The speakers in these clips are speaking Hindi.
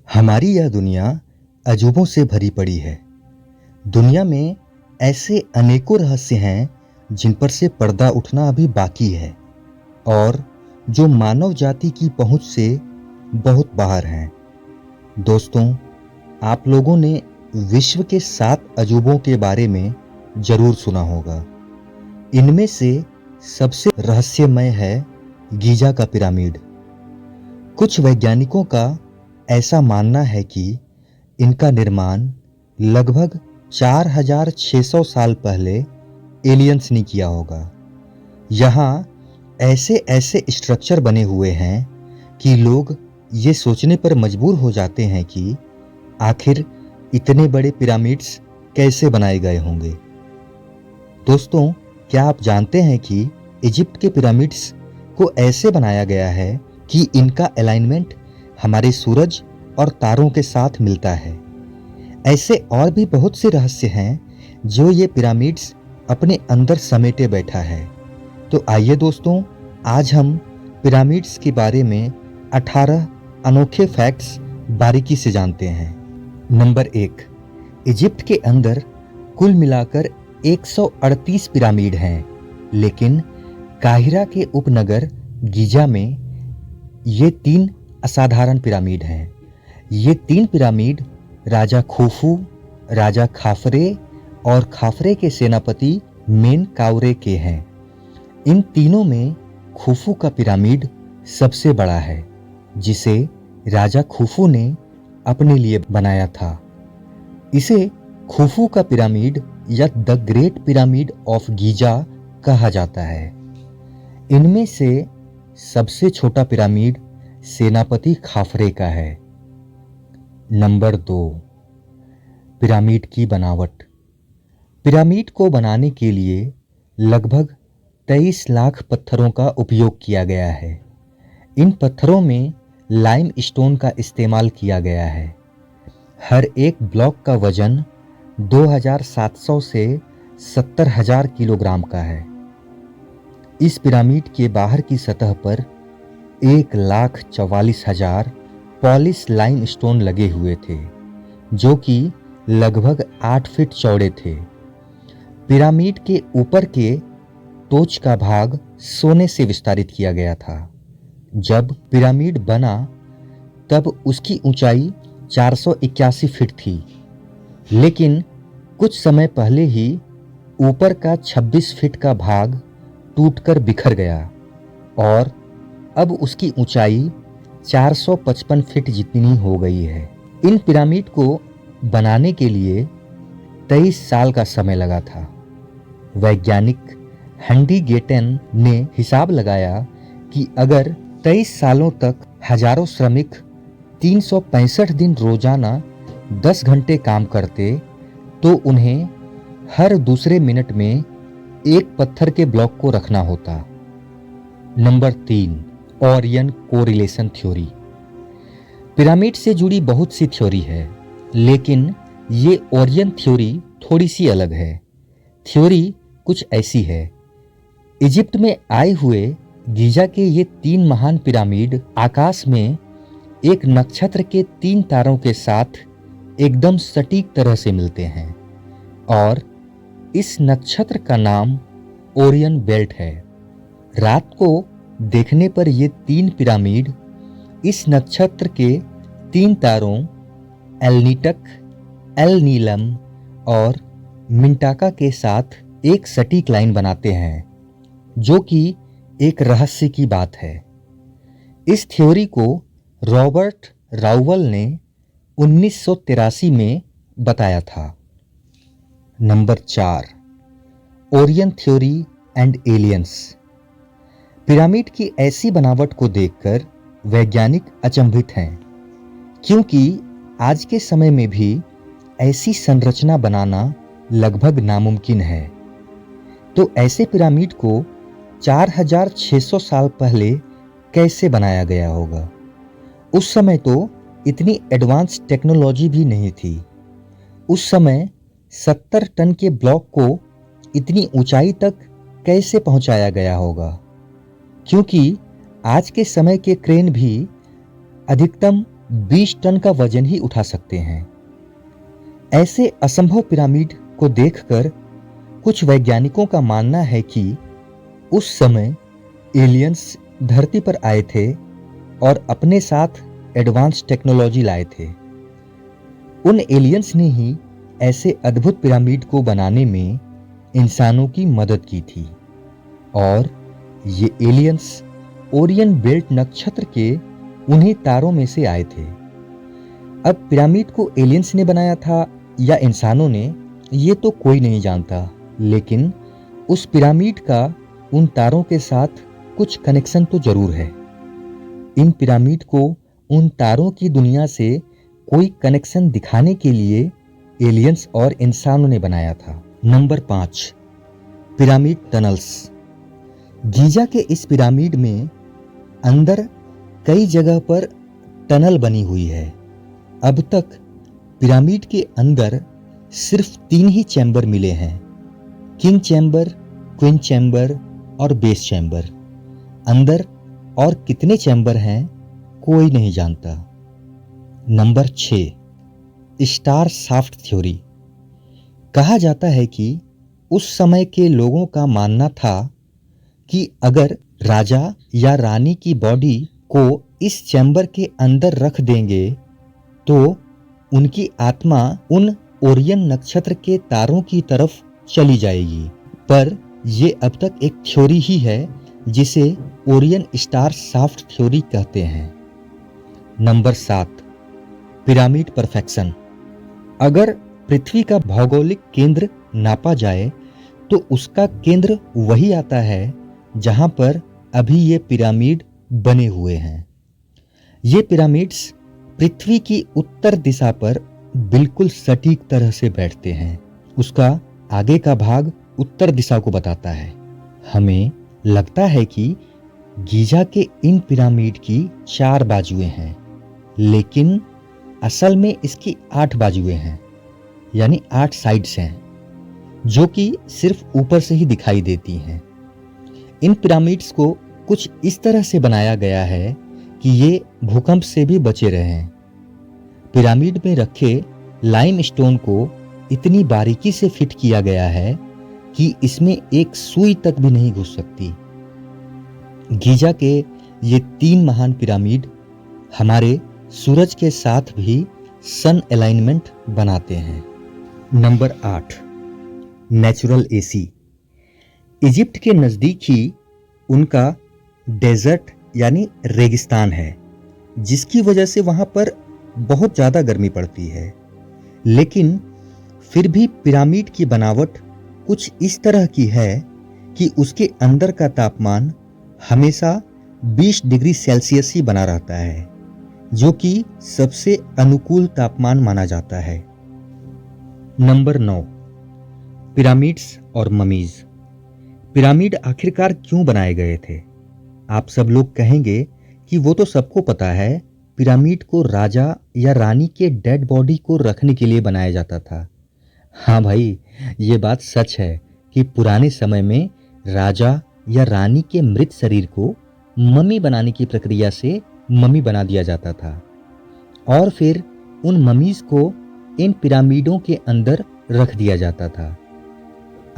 हमारी यह दुनिया अजूबों से भरी पड़ी है। दुनिया में ऐसे अनेकों रहस्य हैं जिन पर से पर्दा उठना अभी बाकी है और जो मानव जाति की पहुंच से बहुत बाहर हैं। दोस्तों, आप लोगों ने विश्व के 7 अजूबों के बारे में जरूर सुना होगा। इनमें से सबसे रहस्यमय है गीजा का पिरामिड। कुछ वैज्ञानिकों का ऐसा मानना है कि इनका निर्माण लगभग 4600 साल पहले एलियंस ने किया होगा। यहाँ ऐसे ऐसे स्ट्रक्चर बने हुए हैं कि लोग ये सोचने पर मजबूर हो जाते हैं कि आखिर इतने बड़े पिरामिड्स कैसे बनाए गए होंगे। दोस्तों, क्या आप जानते हैं कि इजिप्ट के पिरामिड्स को ऐसे बनाया गया है कि इनका अलाइनमेंट हमारे सूरज और तारों के साथ मिलता है। ऐसे और भी बहुत से रहस्य हैं जो ये पिरामिड्स अपने अंदर समेटे बैठा है। तो आइए दोस्तों, आज हम पिरामिड्स के बारे में 18 अनोखे फैक्ट्स बारीकी से जानते हैं। नंबर 1, इजिप्ट के अंदर कुल मिलाकर 138 पिरामिड हैं, लेकिन काहिरा के उपनगर गीजा में ये 3 असाधारण पिरामिड हैं। ये 3 पिरामिड राजा खुफू, राजा खाफरे और खाफरे के सेनापति मेनकाउरे के हैं। इन तीनों में खुफू का पिरामिड सबसे बड़ा है, जिसे राजा खुफू ने अपने लिए बनाया था। इसे खुफू का पिरामिड या the great pyramid of Giza कहा जाता है। इनमें से सबसे छोटा पिरामिड सेनापति खाफरे का है। नंबर 2, पिरामिड की बनावट। पिरामिड को बनाने के लिए लगभग 23 लाख पत्थरों का उपयोग किया गया है। इन पत्थरों में लाइम स्टोन का इस्तेमाल किया गया है। हर एक ब्लॉक का वजन 2700 से 70,000 किलोग्राम का है। इस पिरामिड के बाहर की सतह पर 1,44,000 पॉलिश लाइम स्टोन लगे हुए थे, जो कि लगभग 8 फीट चौड़े थे। पिरामिड के ऊपर के टोच का भाग सोने से विस्तारित किया गया था। जब पिरामिड बना तब उसकी ऊंचाई 481 फीट थी, लेकिन कुछ समय पहले ही ऊपर का 26 फीट का भाग टूटकर बिखर गया और अब उसकी ऊंचाई 455 फीट जितनी हो गई है। इन पिरामिड को बनाने के लिए 23 साल का समय लगा था। वैज्ञानिक हंडी गेटन ने हिसाब लगाया कि अगर 23 सालों तक हजारों श्रमिक 365 दिन रोजाना 10 घंटे काम करते तो उन्हें हर दूसरे मिनट में एक पत्थर के ब्लॉक को रखना होता। Number 3, Orion correlation theory. Pyramid से जुड़ी बहुत सी थ्योरी है, लेकिन ये ओरियन थ्योरी थोड़ी सी अलग है। थ्योरी कुछ ऐसी है। इजिप्ट में आए हुए गीजा के ये 3 महान पिरामिड आकाश में एक नक्षत्र के 3 तारों के साथ एकदम सटीक तरह से मिलते हैं और इस नक्षत्र का नाम ओरियन बेल्ट है। रात को देखने पर ये 3 पिरामिड इस नक्षत्र के 3 तारों एलनीटक, एल नीलम और मिंटाका के साथ एक सटीक लाइन बनाते हैं, जो कि एक रहस्य की बात है। इस थ्योरी को रॉबर्ट राउवल ने 1983 में बताया था। Number 4, Orion theory and aliens. Pyramid की ऐसी बनावट को देखकर वैज्ञानिक अचंभित हैं, क्योंकि आज के समय में भी ऐसी संरचना बनाना लगभग नामुमकिन है। तो ऐसे पिरामिड को 4600 साल पहले कैसे बनाया गया होगा? उस समय तो इतनी एडवांस टेक्नोलॉजी भी नहीं थी। उस समय 70 टन के ब्लॉक को इतनी ऊंचाई तक कैसे पहुंचाया गया होगा? क्योंकि आज के समय के क्रेन भी अधिकतम 20 टन का वजन ही उठा सकते हैं। ऐसे असंभव पिरामिड को देखकर कुछ वैज्ञानिकों का मानना है कि उस समय एलियंस धरती पर आए थे और अपने साथ एडवांस टेक्नोलॉजी लाए थे। उन एलियंस ने ही ऐसे अद्भुत पिरामिड को बनाने में इंसानों की मदद की थी और ये एलियंस ओरियन बेल्ट नक्षत्र के उन्हीं तारों में से आए थे। अब पिरामिड को एलियंस ने बनाया था या इंसानों ने, ये तो कोई नहीं जानता, लेकिन उस पिरामिड का उन तारों के साथ कुछ कनेक्शन तो जरूर है। इन पिरामिड को उन तारों की दुनिया से कोई कनेक्शन दिखाने के लिए एलियंस और इंसानों ने बनाया था। Number 5, pyramid tunnels. गीजा के इस पिरामिड में अंदर कई जगह पर टनल बनी हुई है। अब तक पिरामिड के अंदर सिर्फ 3 ही चैम्बर मिले हैं, किंग चैम्बर, क्वीन चैम्बर और बेस चैम्बर। अंदर और कितने चैम्बर हैं कोई नहीं जानता। Number 6, star shaft theory. कहा जाता है कि उस समय के लोगों का मानना था कि अगर राजा या रानी की बॉडी को इस चैम्बर के अंदर रख देंगे तो उनकी आत्मा उन ओरियन नक्षत्र के तारों की तरफ चली जाएगी। पर यह अब तक एक थ्योरी ही है जिसे ओरियन स्टार शाफ्ट थ्योरी कहते हैं। Number 7, pyramid perfection. अगर पृथ्वी का भौगोलिक केंद्र नापा जाए तो उसका केंद्र वही आता है जहां पर अभी ये पिरामिड बने हुए हैं। ये पिरामिड्स पृथ्वी की उत्तर दिशा पर बिल्कुल सटीक तरह से बैठते हैं। उसका आगे का भाग उत्तर दिशा को बताता है। हमें लगता है कि गीजा के इन पिरामिड की 4 बाजुएं हैं, लेकिन असल में इसकी 8 बाजुएं हैं, यानी 8 साइड्स हैं, जो कि सिर्फ ऊपर से ही दिखाई देती हैं। इन पिरामिड्स को कुछ इस तरह से बनाया गया है कि ये भूकंप से भी बचे रहें। पिरामिड में रखे लाइमस्टोन को इतनी बारीकी से फिट किया गया है कि इसमें एक सुई तक भी नहीं घुस सकती। गीजा के ये 3 महान पिरामिड हमारे सूरज के साथ भी सन अलाइनमेंट बनाते हैं। Number 8, natural AC. इजिप्ट के नजदीक ही उनका डेजर्ट यानी रेगिस्तान है, जिसकी वजह से वहां पर बहुत ज्यादा गर्मी पड़ती है। लेकिन फिर भी पिरामिड की बनावट कुछ इस तरह की है कि उसके अंदर का तापमान हमेशा 20 डिग्री सेल्सियस ही बना रहता है, जो कि सबसे अनुकूल तापमान माना जाता है। नंबर 9, पिरामिड्स और ममीज। पिरामिड आखिरकार क्यों बनाए गए थे? आप सब लोग कहेंगे कि वो तो सबको पता है, पिरामिड को राजा या रानी के डेड बॉडी को रखने के लिए बनाया जाता था। हाँ भाई, ये बात सच है कि पुराने समय में राजा या रानी के मृत शरीर को मम्मी बनाने की प्रक्रिया से मम्मी बना दिया जाता था और फिर उन मम्मीज को इन पिरामिडों के अंदर रख दिया जाता था।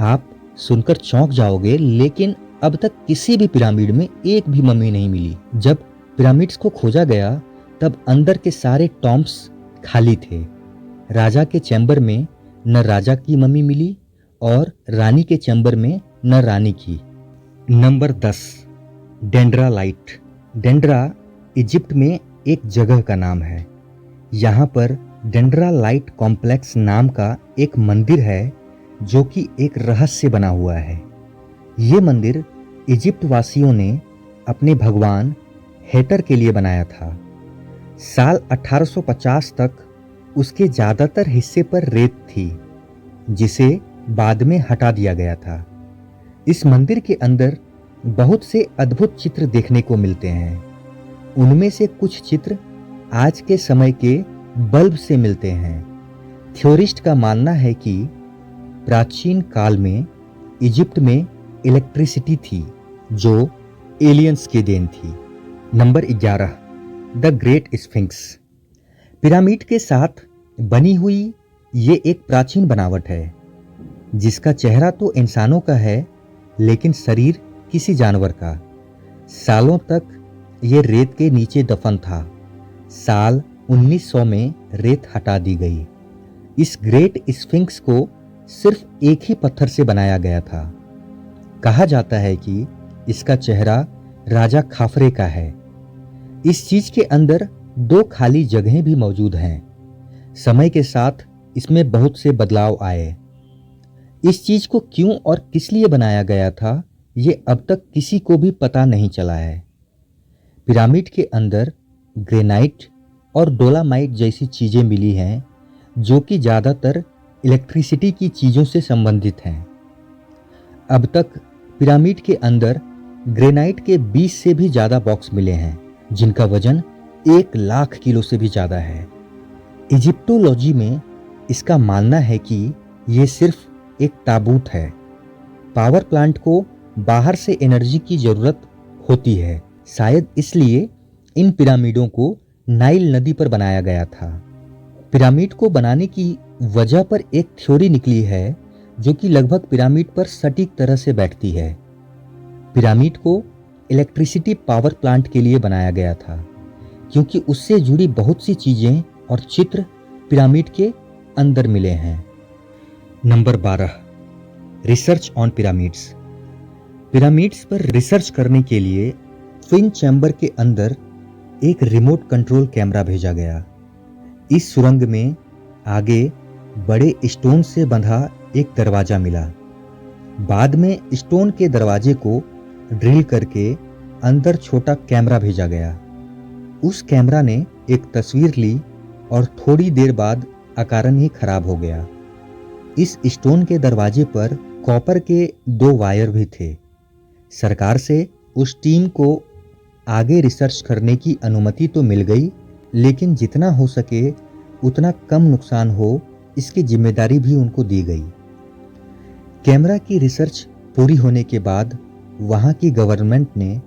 आप सुनकर चौंक जाओगे, लेकिन अब तक किसी भी पिरामिड में एक भी मम्मी नहीं मिली। जब पिरामिड्स को खोजा गया तब अंदर के सारे टॉम्ब्स खाली थे। राजा के चैम्बर में न राजा की मम्मी मिली और रानी के चैम्बर में न रानी की। नंबर 10, डेंड्रालाइट। डेंड्रा इजिप्ट में एक जगह का नाम है। यहाँ पर डेंड्रालाइट कॉम्प्लेक्स नाम का एक मंदिर है जो कि एक रहस्य बना हुआ है। ये मंदिर इजिप्ट वासियों ने अपने भगवान हेटर के लिए बनाया था। साल 1850 तक उसके ज़्यादातर हिस्से पर रेत थी, जिसे बाद में हटा दिया गया था। इस मंदिर के अंदर बहुत से अद्भुत चित्र देखने को मिलते हैं। उनमें से कुछ चित्र आज के समय के बल्ब से मिलते हैं। थ्योरिस्ट का मानना है कि प्राचीन काल में इजिप्ट में इलेक्ट्रिसिटी थी जो एलियंस की देन थी। Number 11, the great sphinx. Pyramid के साथ बनी हुई ये एक प्राचीन बनावट है जिसका चेहरा तो इंसानों का है लेकिन शरीर किसी जानवर का। सालों तक ये रेत के नीचे दफन था। साल 1900 में रेत हटा दी गई। इस ग्रेट स्फिंक्स को सिर्फ एक ही पत्थर से बनाया गया था। कहा जाता है कि इसका चेहरा राजा खाफरे का है। इस चीज के अंदर 2 खाली जगहें भी मौजूद हैं। समय के साथ इसमें बहुत से बदलाव आए। इस चीज को क्यों और किस लिए बनाया गया था ये अब तक किसी को भी पता नहीं चला है। पिरामिड के अंदर ग्रेनाइट और डोलामाइट जैसी चीजें मिली हैं जो कि ज्यादातर इलेक्ट्रिसिटी की चीजों से संबंधित हैं। अब तक पिरामिड के अंदर ग्रेनाइट के 20 से भी ज्यादा बॉक्स मिले हैं जिनका वजन 1 लाख किलो से भी ज्यादा है। इजिप्टोलॉजी में इसका मानना है कि ये सिर्फ एक ताबूत है। पावर प्लांट को बाहर से एनर्जी की जरूरत होती है, शायद इसलिए इन पिरामिडों को नाइल नदी पर बनाया गया था। पिरामिड को बनाने की वजह पर एक थ्योरी निकली है जो कि लगभग पिरामिड पर सटीक तरह से बैठती है। पिरामिड को इलेक्ट्रिसिटी पावर प्लांट के लिए बनाया गया था क्योंकि उससे जुड़ी बहुत सी चीजें और चित्र पिरामिड के अंदर मिले हैं। Number 12, research on pyramids. Pyramids पर रिसर्च करने के लिए ट्विन चैम्बर के अंदर एक रिमोट कंट्रोल कैमरा भेजा गया। इस सुरंग में आगे बड़े स्टोन से बंधा एक दरवाजा मिला। बाद में स्टोन के दरवाजे को ड्रिल करके अंदर छोटा कैमरा भेजा गया। उस कैमरा ने एक तस्वीर ली और थोड़ी देर बाद अकारण ही खराब हो गया। इस स्टोन के दरवाजे पर कॉपर के 2 वायर भी थे। सरकार से उस टीम को आगे रिसर्च करने की अनुमति तो मिल गई, लेकिन जितना हो सके उतना कम नुकसान हो इसकी जिम्मेदारी भी उनको दी गई। कैमरा की रिसर्च पूरी होने के बाद वहां की गवर्नमेंट ने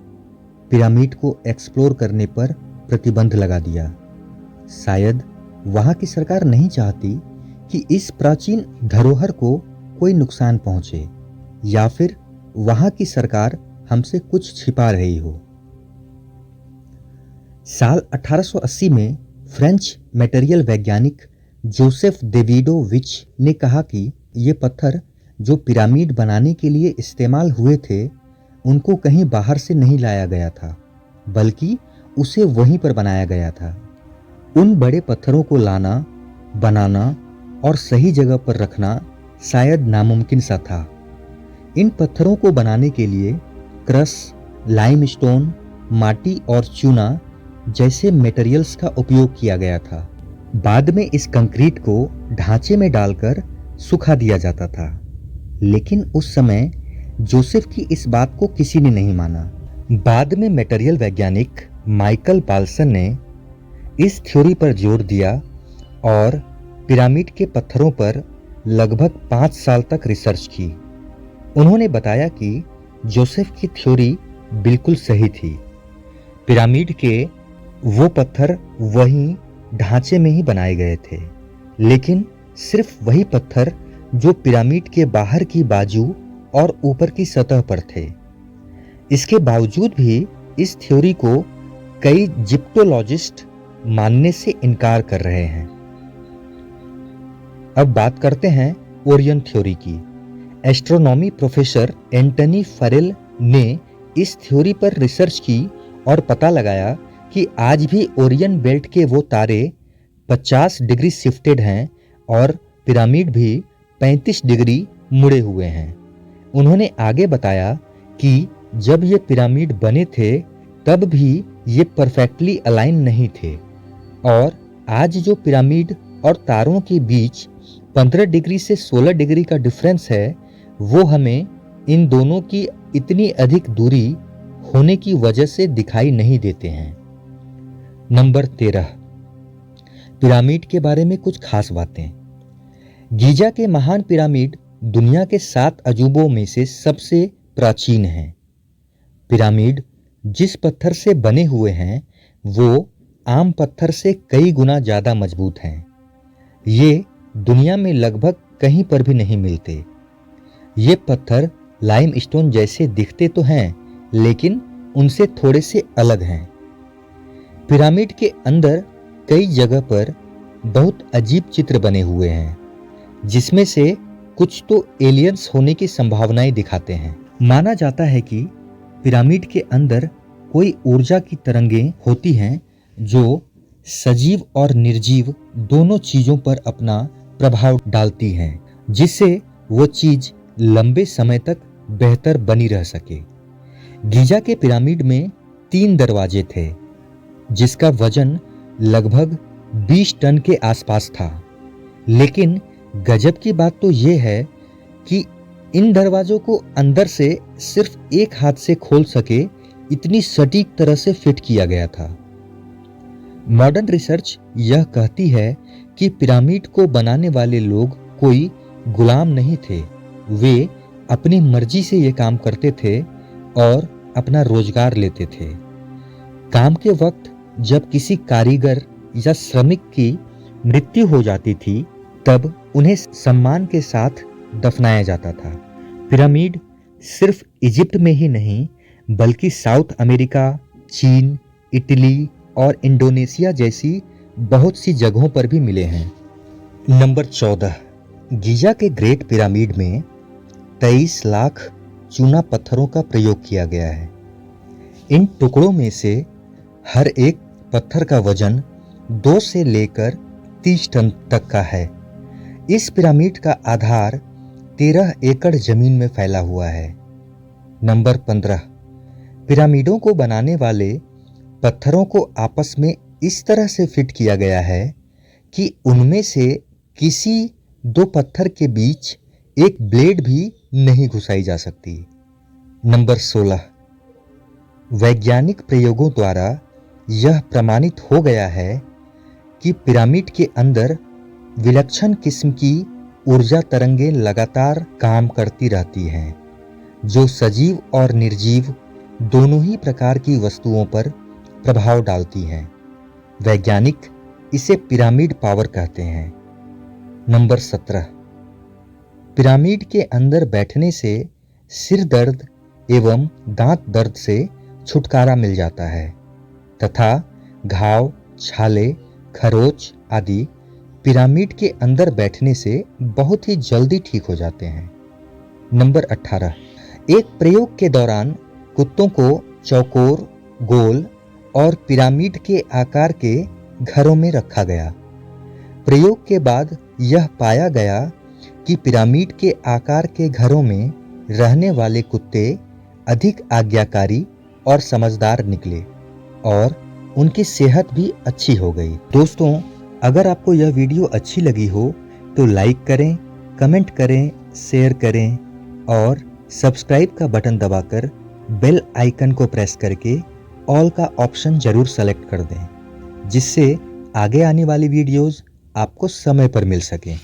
पिरामिड को एक्सप्लोर करने पर प्रतिबंध लगा दिया। शायद वहां की सरकार नहीं चाहती कि इस प्राचीन धरोहर को कोई नुकसान पहुंचे, या फिर वहां की सरकार हमसे कुछ छिपा रही हो। साल 1880 में फ्रेंच मटेरियल वैज्ञानिक जोसेफ डेविडोविच ने कहा कि ये पत्थर जो पिरामिड बनाने के लिए इस्तेमाल हुए थे उनको कहीं बाहर से नहीं लाया गया था, बल्कि उसे वहीं पर बनाया गया था। उन बड़े पत्थरों को लाना, बनाना और सही जगह पर रखना शायद नामुमकिन सा था। इन पत्थरों को बनाने के लिए क्रश, लाइमस्टोन, माटी और चूना जैसे मटेरियल्स का उपयोग किया गया था। बाद में इस कंक्रीट को ढांचे में डालकर सुखा दिया जाता था, लेकिन उस समय जोसेफ की इस बात को किसी ने नहीं माना। बाद में मटेरियल वैज्ञानिक माइकल बाल्सन ने इस थ्योरी पर जोर दिया और पिरामिड के पत्थरों पर लगभग 5 साल तक रिसर्च की। उन्होंने बताया कि जोसेफ की थ्योरी बिल्कुल सही थी। पिरामिड के वो पत्थर वहीं ढांचे में ही बनाए गए थे, लेकिन सिर्फ वही पत्थर जो पिरामिड के बाहर की बाजू और ऊपर की सतह पर थे। इसके बावजूद भी इस थ्योरी को कई इजिप्टोलॉजिस्ट मानने से इनकार कर रहे हैं। अब बात करते हैं ओरियन थ्योरी की। एस्ट्रोनॉमी प्रोफेसर एंटनी फरेल ने इस थ्योरी पर रिसर्च की और पता लगाया कि आज भी ओरियन बेल्ट के वो तारे 50 डिग्री शिफ्टेड हैं और पिरामिड भी 35 डिग्री मुड़े हुए हैं। उन्होंने आगे बताया कि जब ये पिरामिड बने थे तब भी ये परफेक्टली अलाइन नहीं थे, और आज जो पिरामिड और तारों के बीच 15 डिग्री से 16 डिग्री का डिफरेंस है वो हमें इन दोनों की इतनी अधिक दूरी होने की वजह से दिखाई नहीं देते हैं। नंबर 13, पिरामिड के बारे में कुछ खास बातें। गीजा के महान पिरामिड दुनिया के 7 अजूबों में से सबसे प्राचीन हैं। पिरामिड जिस पत्थर से बने हुए हैं वो आम पत्थर से कई गुना ज़्यादा मजबूत हैं। ये दुनिया में लगभग कहीं पर भी नहीं मिलते। ये पत्थर लाइमस्टोन जैसे दिखते तो हैं, लेकिन उनसे थोड़े से अलग हैं। पिरामिड के अंदर कई जगह पर बहुत अजीब चित्र बने हुए हैं, जिसमें से कुछ तो एलियंस होने की संभावनाएं दिखाते हैं। माना जाता है कि पिरामिड के अंदर कोई ऊर्जा की तरंगें होती हैं जो सजीव और निर्जीव दोनों चीजों पर अपना प्रभाव डालती हैं, जिससे वो चीज लंबे समय तक बेहतर बनी रह सके। गीजा के पिरामिड में 3 दरवाजे थे, जिसका वजन लगभग 20 टन के आसपास था। लेकिन गजब की बात तो यह है कि इन दरवाजों को अंदर से सिर्फ एक हाथ से खोल सके इतनी सटीक तरह से फिट किया गया था। मॉडर्न रिसर्च यह कहती है कि पिरामिड को बनाने वाले लोग कोई गुलाम नहीं थे। वे अपनी मर्जी से ये काम करते थे और अपना रोजगार लेते थे। काम के वक्त जब किसी कारीगर या श्रमिक की मृत्यु हो जाती थी, तब उन्हें सम्मान के साथ दफनाया जाता था। पिरामिड सिर्फ इजिप्ट में ही नहीं, बल्कि साउथ अमेरिका, चीन, इटली और इंडोनेशिया जैसी बहुत सी जगहों पर भी मिले हैं। नंबर 14, गीजा के ग्रेट पिरामिड में 23 लाख चूना पत्थरों का प्रयोग किया गया है। इन टुकड़ों में से हर एक पत्थर का वजन 2 से लेकर 30 टन तक का है। इस पिरामिड का आधार 13 एकड़ जमीन में फैला हुआ है। नंबर 15, पिरामिडों को बनाने वाले पत्थरों को आपस में इस तरह से फिट किया गया है कि उनमें से किसी 2 पत्थर के बीच एक ब्लेड भी नहीं घुसाई जा सकती। नंबर 16, वैज्ञानिक प्रयोगों द्वारा यह प्रमाणित हो गया है कि पिरामिड के अंदर विलक्षण किस्म की ऊर्जा तरंगें लगातार काम करती रहती हैं, जो सजीव और निर्जीव दोनों ही प्रकार की वस्तुओं पर प्रभाव डालती हैं। वैज्ञानिक इसे पिरामिड पावर कहते हैं। नंबर 17, पिरामिड के अंदर बैठने से सिर दर्द एवं दांत दर्द से छुटकारा मिल जाता है तथा घाव, छाले, खरोच आदि पिरामिड के अंदर बैठने से बहुत ही जल्दी ठीक हो जाते हैं। नंबर 18, एक प्रयोग के दौरान कुत्तों को चौकोर, गोल और पिरामिड के आकार के घरों में रखा गया। प्रयोग के बाद यह पाया गया कि पिरामिड के आकार के घरों में रहने वाले कुत्ते अधिक आज्ञाकारी और समझदार निकले और उनकी सेहत भी अच्छी हो गई। दोस्तों, अगर आपको यह वीडियो अच्छी लगी हो तो लाइक करें, कमेंट करें, शेयर करें और सब्सक्राइब का बटन दबाकर बेल आइकन को प्रेस करके ऑल का ऑप्शन जरूर सेलेक्ट कर दें, जिससे आगे आने वाली वीडियोस आपको समय पर मिल सकें।